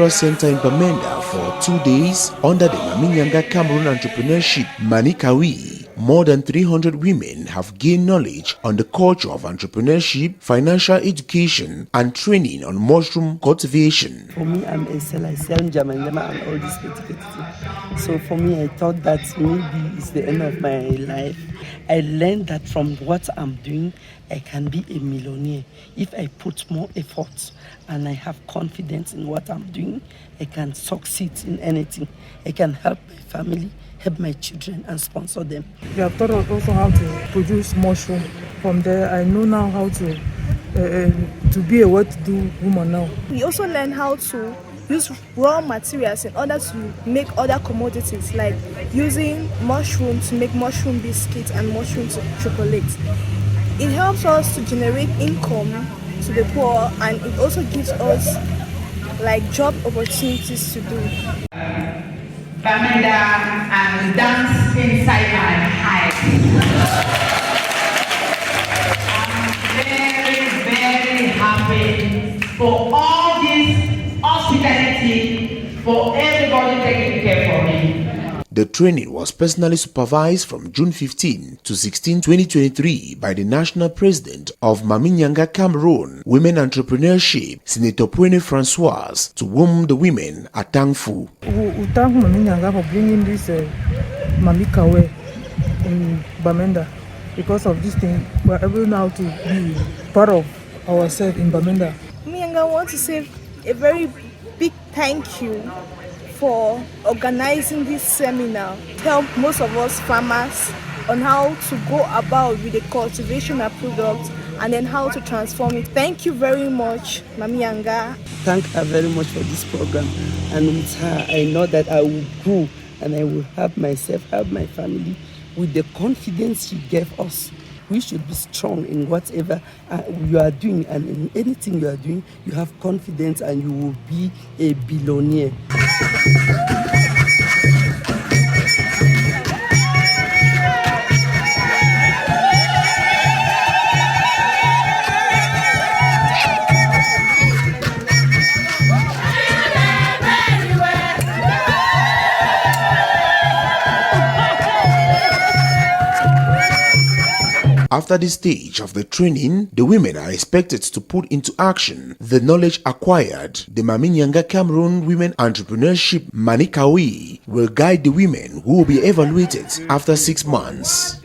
Cultural Center in Bamenda for 2 days under the NYANGA Cameroon Entrepreneurship MAMY. More than 300 women have gained knowledge on the culture of entrepreneurship, financial education, and training on mushroom cultivation. For me, I'm a seller. I sell BAMENDA.a and all this petty. So for me, I thought that maybe it's the end of my life. I learned that from what I'm doing, I can be a millionaire. If I put more effort and I have confidence in what I'm doing, I can succeed in anything. I can help my family, help my children, and sponsor them. We have taught us also how to produce mushroom. From there, I know now how to be a well-to-do woman now. We also learn how to use raw materials in order to make other commodities, like using mushroom to make mushroom biscuits and mushroom chocolate. It helps us to generate income to the poor, and it also gives us like job opportunities to do. Bamenda and dance inside my heart. I'm very happy for all this hospitality, for everybody taking care for me. The training was personally supervised from June 15 to 16, 2023 by the National President of NYANGA Cameroon Women Entrepreneurship, Senator Puene Francoise, to whom the women are thankful. We thank NYANGA for bringing this Mami Kawe in Bamenda. Because of this thing, we're able now to be part of ourselves in Bamenda. NYANGA wants to say a very big thank you for organizing this seminar to help most of us farmers on how to go about with the cultivation of products and then how to transform it. Thank you very much, NYANGA. Thank her very much for this program, and with her I know that I will grow and I will help myself, help my family with the confidence she gave us. We should be strong in whatever you are doing, and in anything you are doing, you have confidence and you will be a billionaire. After this stage of the training, the women are expected to put into action the knowledge acquired. The NYANGA Cameroon Women Entrepreneurship MAMY will guide the women who will be evaluated after 6 months.